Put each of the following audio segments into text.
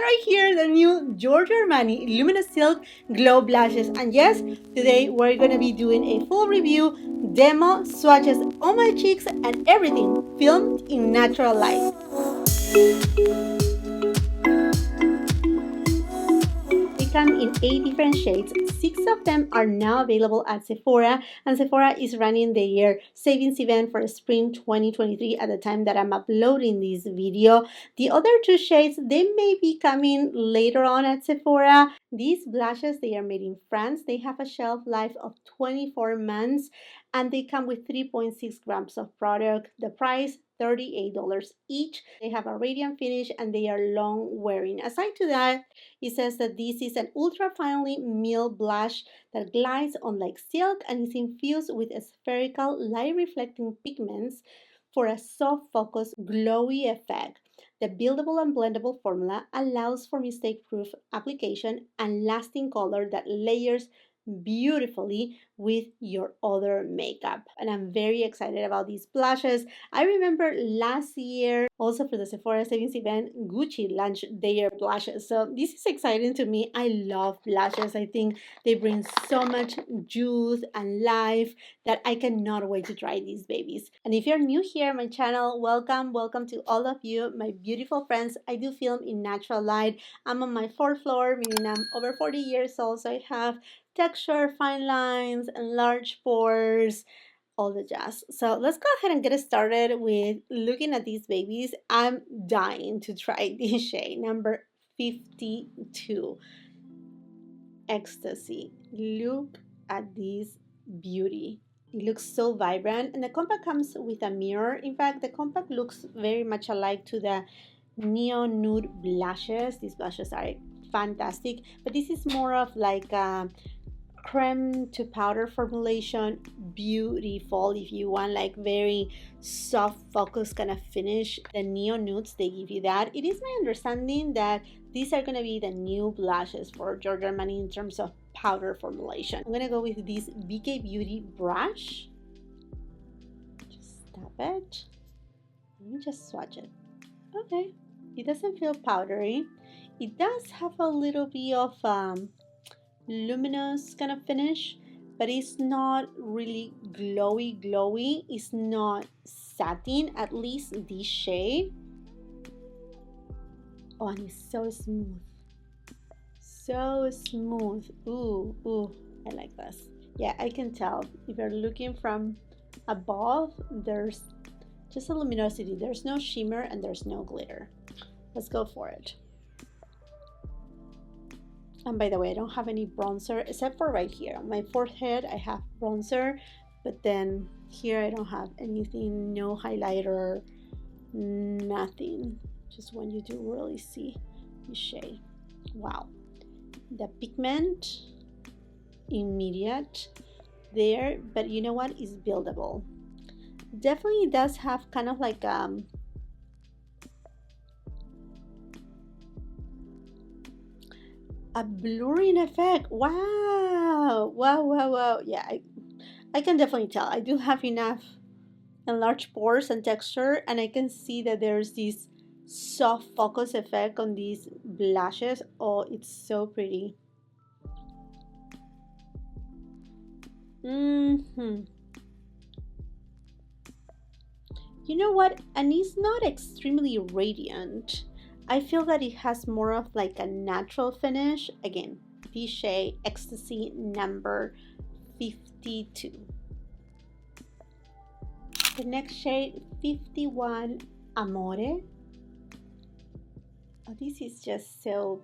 right here, the new Giorgio Armani Luminous Silk Glow Blushes. And yes, today we're gonna be doing a full review, demo, swatches on my cheeks, and everything filmed in natural light. They come in 8 different shades. 6 of them are now available at Sephora, and Sephora is running their savings event for spring 2023 at the time that I'm uploading this video. The other 2 shades, they may be coming later on at Sephora. These blushes, they are made in France. They have a shelf life of 24 months, and they come with 3.6 grams of product. The price, $38 each. They have a radiant finish and they are long wearing. Aside to that, it says that this is an ultra finely milled blush that glides on like silk and is infused with spherical light reflecting pigments for a soft focus glowy effect. The buildable and blendable formula allows for mistake-proof application and lasting color that layers beautifully with your other makeup. And I'm very excited about these blushes. I remember last year, also for the Sephora savings event, Gucci launched their blushes. So this is exciting to me. I love blushes. I think they bring so much juice and life that I cannot wait to try these babies. And if you're new here on my channel, welcome to all of you, my beautiful friends. I do film in natural light. I'm on my 4th floor, meaning I'm over 40 years old, so I have texture, fine lines, and large pores, all the jazz. So let's go ahead and get started with looking at these babies. I'm dying to try this shade, number 52, Ecstasy. Look at this beauty. It looks so vibrant, and the compact comes with a mirror. In fact, the compact looks very much alike to the neon nude blushes. These blushes are fantastic, but this is more of like a creme to powder formulation. Beautiful if you want like very soft focus kind of finish. The neon nudes, they give you that. It is my understanding that these are going to be the new blushes for Giorgio Armani in terms of powder formulation. I'm going to go with this BK Beauty brush. Just tap it. Let me just swatch it. Okay, it doesn't feel powdery. It does have a little bit of luminous kind of finish, but it's not really glowy. It's not satin, at least this shade. Oh, and it's so smooth, ooh, I like this. Yeah, I can tell if you're looking from above, there's just a luminosity. There's no shimmer and there's no glitter. Let's go for it. And by the way, I don't have any bronzer except for right here. On my forehead, I have bronzer, but then here I don't have anything, no highlighter, nothing. Just want you to really see the shade. Wow. The pigment, immediate there, but you know what? It's buildable. Definitely does have kind of like a blurring effect. Wow. Yeah, I can definitely tell. I do have enough enlarged pores and texture, and I can see that there's this soft focus effect on these blushes. Oh, it's so pretty. You know what? And it's not extremely radiant. I feel that it has more of like a natural finish. Again, this shade, Ecstasy, number 52. The next shade, 51, Amore. Oh, this is just so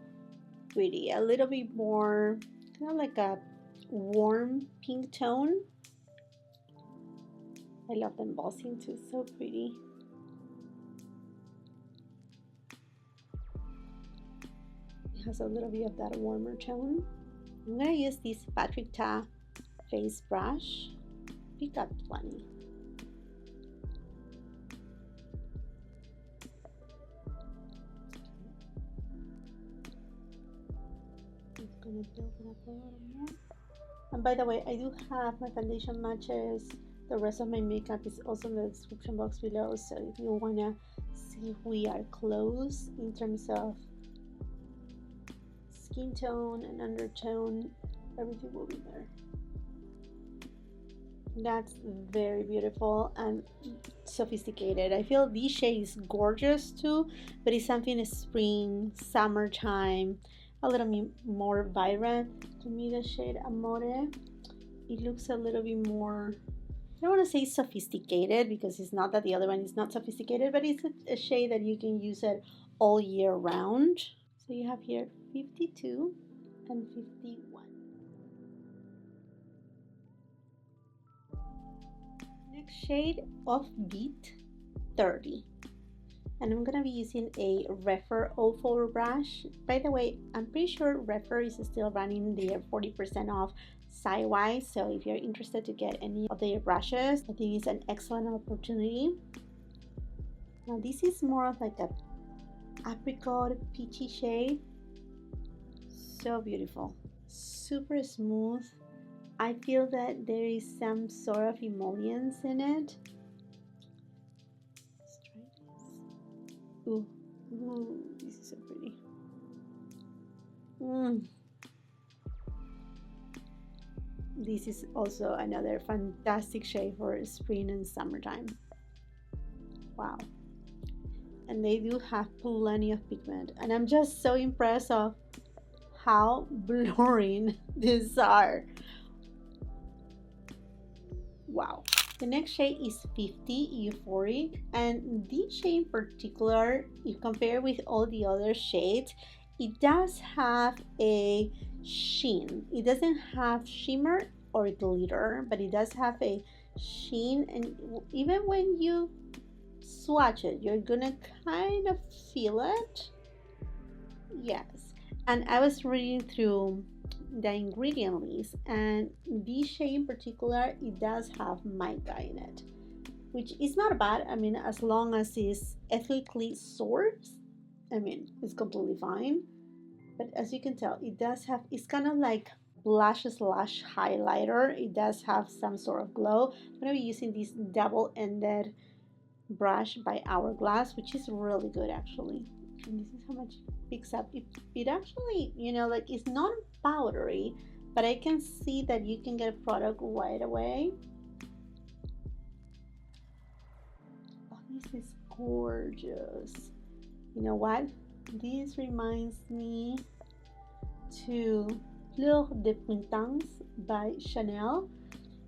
pretty. A little bit more, kind of like a warm pink tone. I love the embossing too, so pretty. Has a little bit of that warmer tone. I'm gonna use this Patrick Ta face brush. Pick up 20. Just gonna build it up a little more. And by the way, I do have my foundation matches. The rest of my makeup is also in the description box below. So if you wanna see if we are close in terms of skin tone and undertone, everything will be there. That's very beautiful and sophisticated. I feel this shade is gorgeous too, but it's something spring, summertime, a little bit more vibrant. To me, the shade Amore, it looks a little bit more, I don't want to say sophisticated because it's not that the other one is not sophisticated, but it's a shade that you can use it all year round. So you have here 52 and 51. Next shade, Offbeat 30. And I'm gonna be using a Refer 04 brush. By the way, I'm pretty sure Refer is still running their 40% off site-wise, so if you're interested to get any of their brushes, I think it's an excellent opportunity. Now this is more of like a apricot peachy shade. So beautiful, super smooth. I feel that there is some sort of emollients in it. Let's try this. Ooh, ooh, this is so pretty. This is also another fantastic shade for spring and summertime. Wow. And they do have plenty of pigment. And I'm just so impressed of how blurring these are. Wow. The next shade is 50 Euphoric, and this shade in particular, if compared with all the other shades, it does have a sheen. It doesn't have shimmer or glitter, but it does have a sheen, and even when you swatch it, you're gonna kind of feel it. Yes. And I was reading through the ingredient list, and this shade in particular, it does have mica in it, which is not bad. I mean, as long as it's ethically sourced, I mean, it's completely fine. But as you can tell, it does have, it's kind of like blush slash highlighter. It does have some sort of glow. I'm gonna be using this double-ended brush by Hourglass, which is really good actually. And this is how much it picks up. It actually, you know, like, it's not powdery, but I can see that you can get a product right away. Oh, this is gorgeous. You know what? This reminds me to Fleur de Printemps by Chanel.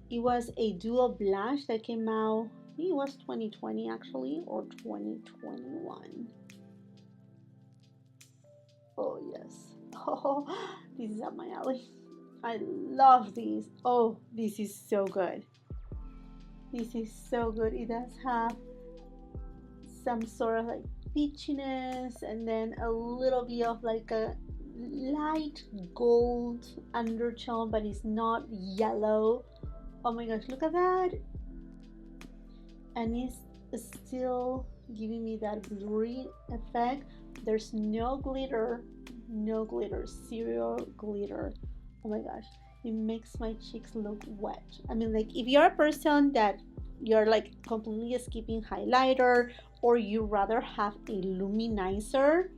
It was a dual blush that came out, I think it was 2020 actually, or 2021. Oh yes. Oh, this is up my alley. I love this. Oh, this is so good. This is so good. It does have some sort of like peachiness, and then a little bit of like a light gold undertone, but it's not yellow. Oh my gosh, look at that. And it's still giving me that blurry effect. There's no glitter, zero glitter. Oh my gosh, it makes my cheeks look wet. I mean, like, if you're a person that you're like completely skipping highlighter, or you rather have a luminizer,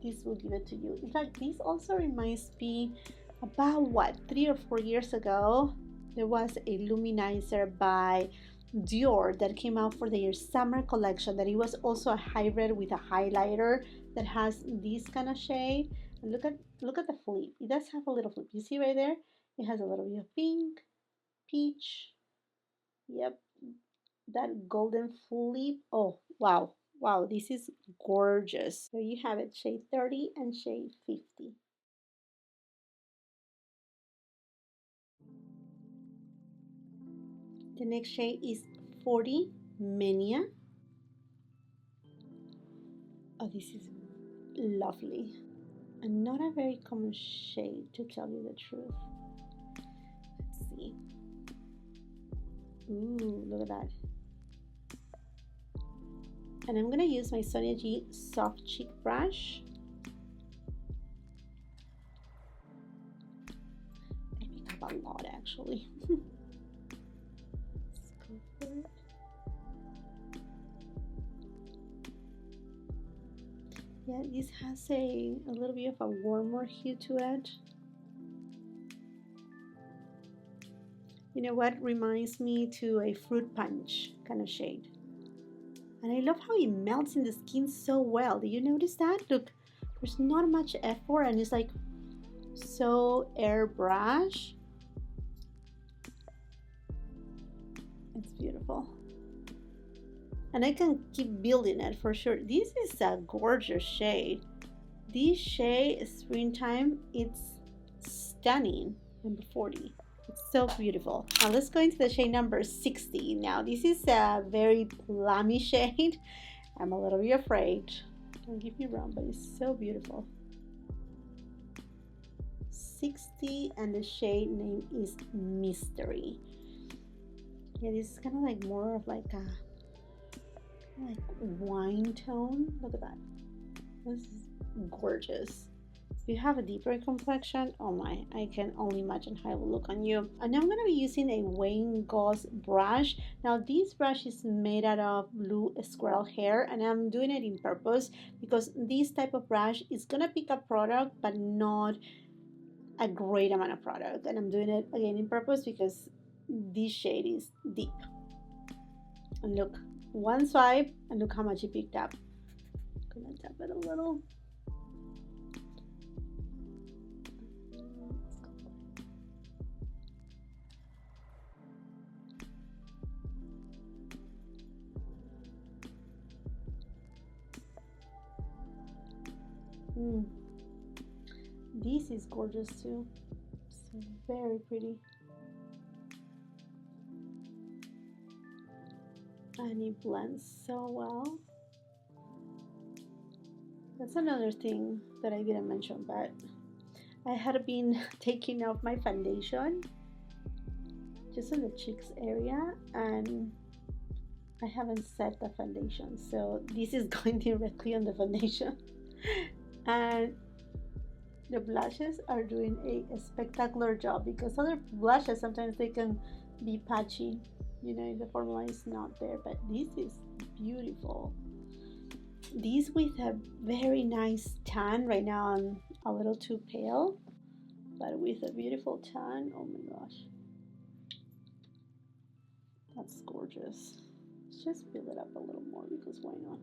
this will give it to you. In fact, this also reminds me about what, 3 or 4 years ago, there was a luminizer by DIOR that came out for their summer collection, that it was also a hybrid with a highlighter that has this kind of shade. And look at the flip. It does have a little flip. You see right there? It has a little bit of pink, peach. Yep, that golden flip. Oh wow, wow, this is gorgeous. So you have it, shade 30 and shade 50. The next shade is 40 Mania. Oh, this is lovely, and not a very common shade, to tell you the truth. Let's see. Ooh, look at that. And I'm gonna use my Sonia G Soft Cheek brush. I pick up a lot actually. Let's go for it. Yeah, this has a little bit of a warmer hue to it. You know what? Reminds me to a fruit punch kind of shade. And I love how it melts in the skin so well. Do you notice that? Look, there's not much effort and it's like so airbrush. It's beautiful. And I can keep building it for sure. This is a gorgeous shade. This shade, Springtime, it's stunning. Number 40. It's so beautiful. Now let's go into the shade number 60. Now this is a very plummy shade. I'm a little bit afraid. Don't get me wrong, but it's so beautiful. 60 and the shade name is Mystery. Yeah, this is kind of like more of like a wine tone. Look at that. This is gorgeous. If you have a deeper complexion, oh my, I can only imagine how it will look on you. And I'm going to be using a Wayne Goss brush. Now this brush is made out of blue squirrel hair, and I'm doing it in purpose because this type of brush is going to pick up product but not a great amount of product. And I'm doing it again in purpose because this shade is deep. And look, one swipe and look how much it picked up. I'm going to tap it a little. This is gorgeous too. So very pretty. And it blends so well. That's another thing that I didn't mention, but I had been taking off my foundation just in the cheeks area, and I haven't set the foundation, so this is going directly on the foundation. And the blushes are doing a spectacular job because other blushes sometimes they can be patchy, you know, the formula is not there, but this is beautiful. This with a very nice tan. Right now I'm a little too pale, but with a beautiful tan. Oh my gosh, that's gorgeous. Let's just build it up a little more because why not?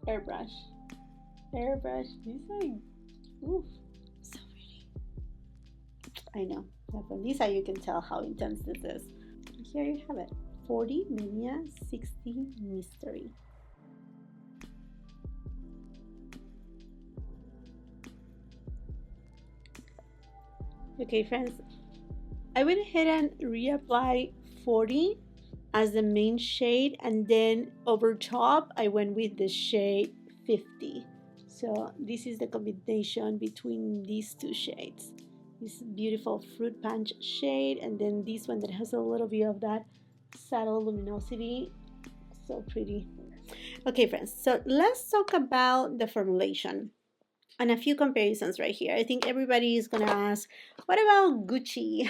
Airbrush. These are, oof, so pretty. I know. Yeah, from this eye you can tell how intense this is. Here you have it. 40 Mania, 60 Mystery. Okay, friends, I went ahead and reapplied 40 as the main shade, and then over top I went with the shade 50. So this is the combination between these two shades. This beautiful fruit punch shade, and then this one that has a little bit of that subtle luminosity. So pretty. Okay, friends, so let's talk about the formulation and a few comparisons right here. I think everybody is gonna ask, what about Gucci?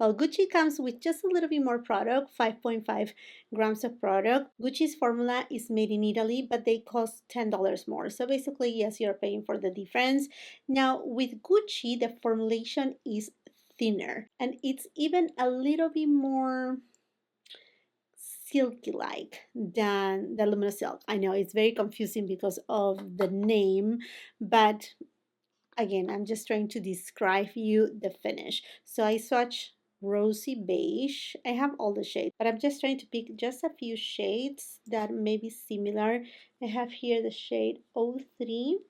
Well, Gucci comes with just a little bit more product, 5.5 grams of product. Gucci's formula is made in Italy, but they cost $10 more. So basically, yes, you're paying for the difference. Now, with Gucci, the formulation is thinner, and it's even a little bit more silky like than the luminous silk. I know it's very confusing because of the name, but again, I'm just trying to describe you the finish. So I swatch rosy beige. I have all the shades, but I'm just trying to pick just a few shades that may be similar. I have here the shade 03.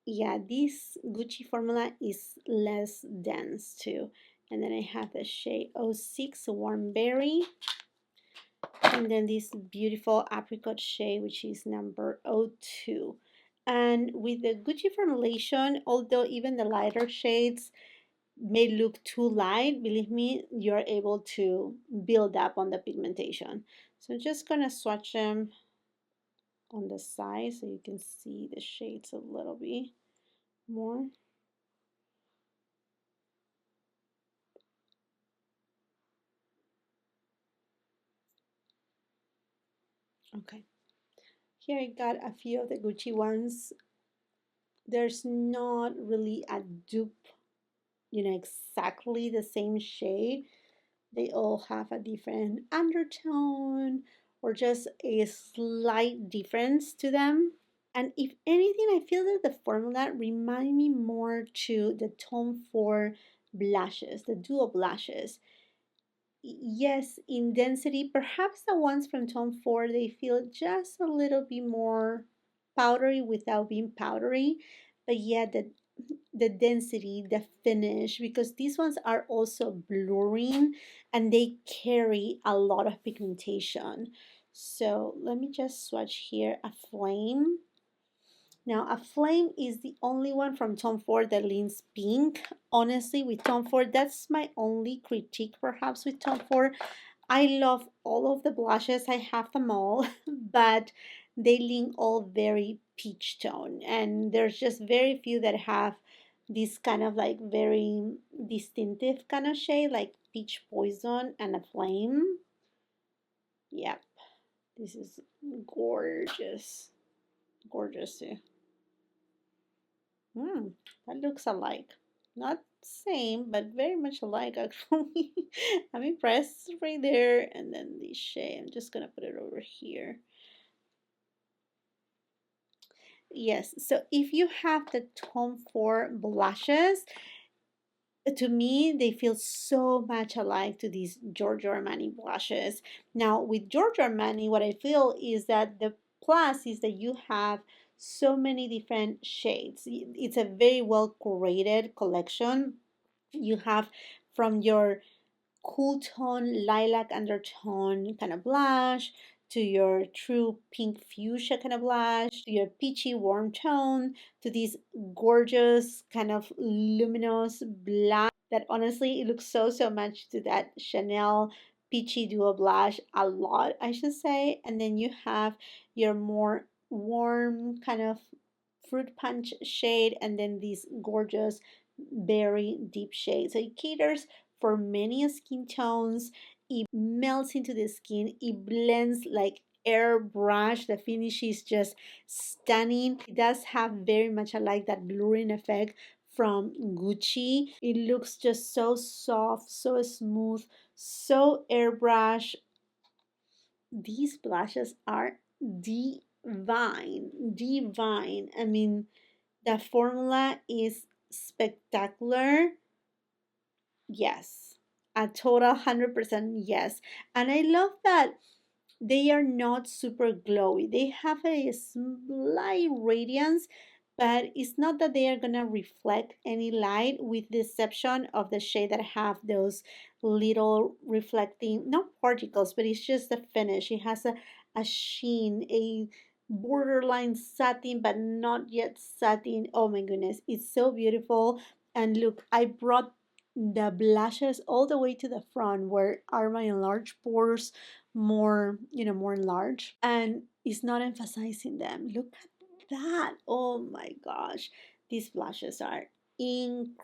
Yeah, this Gucci formula is less dense too. And then I have the shade 06 warm berry. And then this beautiful apricot shade, which is number 02. And with the Gucci formulation, although even the lighter shades may look too light, believe me, you're able to build up on the pigmentation. So I'm just gonna swatch them on the side so you can see the shades a little bit more. Okay, here I got a few of the Gucci ones. There's not really a dupe, exactly the same shade. They all have a different undertone or just a slight difference to them. And if anything, I feel that the formula remind me more to the Tom Ford blushes, the duo blushes. Yes, in density, perhaps the ones from Tom Ford, they feel just a little bit more powdery without being powdery. But yeah, the density, the finish, because these ones are also blurring and they carry a lot of pigmentation. So let me just swatch here a flame. Now, a flame is the only one from Tom Ford that leans pink. Honestly, with Tom Ford, that's my only critique perhaps with Tom Ford. I love all of the blushes, I have them all, but they lean all very peach tone. And there's just very few that have this kind of like very distinctive kind of shade, like peach poison and a flame. Yep, this is gorgeous. Gorgeous too. That looks alike. Not same, but very much alike actually. I'm impressed right there. And then the shade, I'm just gonna put it over here. Yes, so if you have the Tom Ford blushes, to me, they feel so much alike to these Giorgio Armani blushes. Now, with Giorgio Armani, what I feel is that the plus is that you have so many different shades. It's a very well curated collection. You have from your cool tone, lilac undertone kind of blush, to your true pink fuchsia kind of blush, to your peachy warm tone, to this gorgeous kind of luminous blush that honestly it looks so much to that Chanel peachy duo blush a lot, I should say. And then you have your more warm kind of fruit punch shade, and then this gorgeous very deep shade. So it caters for many skin tones. It melts into the skin. It blends like airbrush. The finish is just stunning. It does have very much like that blurring effect from Gucci. It looks just so soft, so smooth, so airbrush. These blushes are divine, divine. I mean, the formula is spectacular. Yes, a total 100% yes. And I love that they are not super glowy. They have a slight radiance, but it's not that they are gonna reflect any light, with the exception of the shade that have those little reflecting, not particles, but it's just the finish. It has a sheen, a borderline satin, but not yet satin. Oh my goodness, it's so beautiful. And look, I brought the blushes all the way to the front where are my enlarged pores more, more large, and it's not emphasizing them. Look at that. Oh my gosh. These blushes are incredible.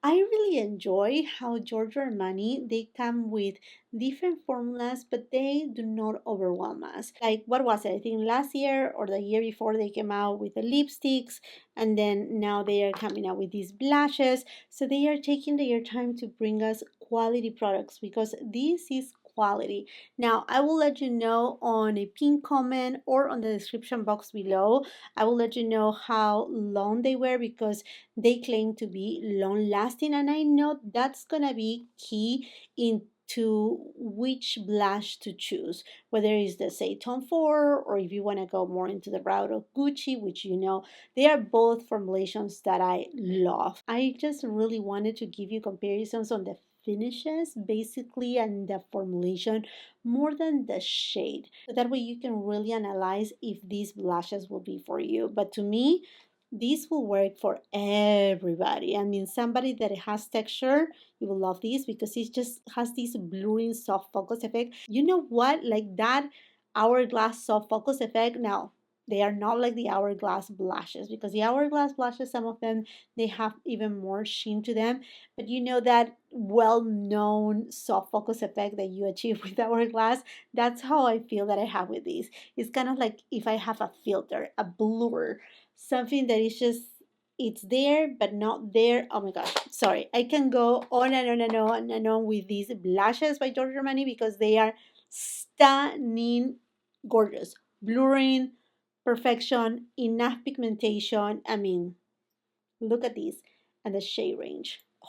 I really enjoy how Giorgio Armani, they come with different formulas, but they do not overwhelm us. Like, what was it? I think last year or the year before, they came out with the lipsticks, and then now they are coming out with these blushes. So they are taking their time to bring us quality products, because this is quality. Now, I will let you know on a pinned comment or on the description box below. I will let you know how long they wear, because they claim to be long lasting, and I know that's gonna be key into which blush to choose, whether it's the say Tom Ford, or if you want to go more into the route of Gucci, which they are both formulations that I love. I just really wanted to give you comparisons on the finishes basically and the formulation more than the shade, so that way you can really analyze if these blushes will be for you. But to me, this will work for everybody. I mean, somebody that has texture, you will love this, because it just has this blurring soft focus effect. You know what? Like that hourglass soft focus effect. Now, They are not like the Hourglass blushes, because the Hourglass blushes, some of them, they have even more sheen to them. But you know that well-known soft focus effect that you achieve with Hourglass? That's how I feel that I have with these. It's kind of like if I have a filter, a blur, something that is just, it's there but not there. Oh my gosh, sorry. I can go on and on and on and on with these blushes by Giorgio Armani because they are stunning, gorgeous, blurring, perfection, enough pigmentation. I mean, look at these and the shade range. Oh,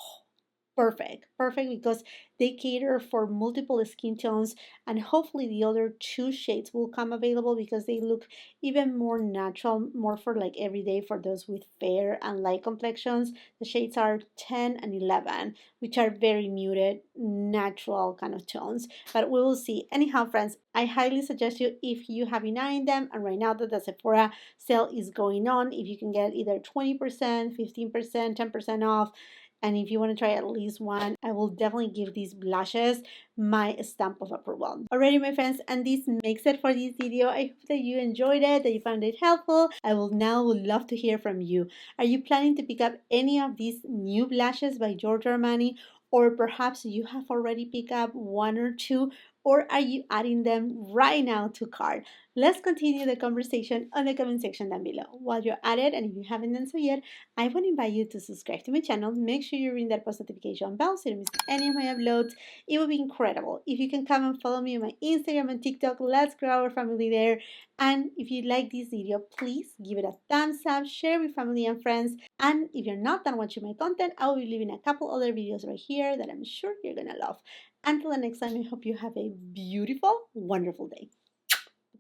perfect, perfect, because they cater for multiple skin tones, and hopefully the other two shades will come available because they look even more natural, more for like everyday for those with fair and light complexions. The shades are 10 and 11, which are very muted, natural kind of tones, but we will see. Anyhow, friends, I highly suggest you, if you have been eyeing them, and right now that the Sephora sale is going on, if you can get either 20%, 15%, 10% off, and if you want to try at least one, I will definitely give these blushes my stamp of approval. Alrighty, my friends, and this makes it for this video. I hope that you enjoyed it, that you found it helpful. I will now would love to hear from you. Are you planning to pick up any of these new blushes by Giorgio Armani? Or perhaps you have already picked up one or two, or are you adding them right now to cart? Let's continue the conversation on the comment section down below. While you're at it, and if you haven't done so yet, I want to invite you to subscribe to my channel. Make sure you ring that post notification bell so you don't miss any of my uploads. It would be incredible if you can come and follow me on my Instagram and TikTok. Let's grow our family there. And if you like this video, please give it a thumbs up, share with family and friends. And if you're not done watching my content, I will be leaving a couple other videos right here that I'm sure you're gonna love. Until the next time, I hope you have a beautiful, wonderful day.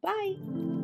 Bye.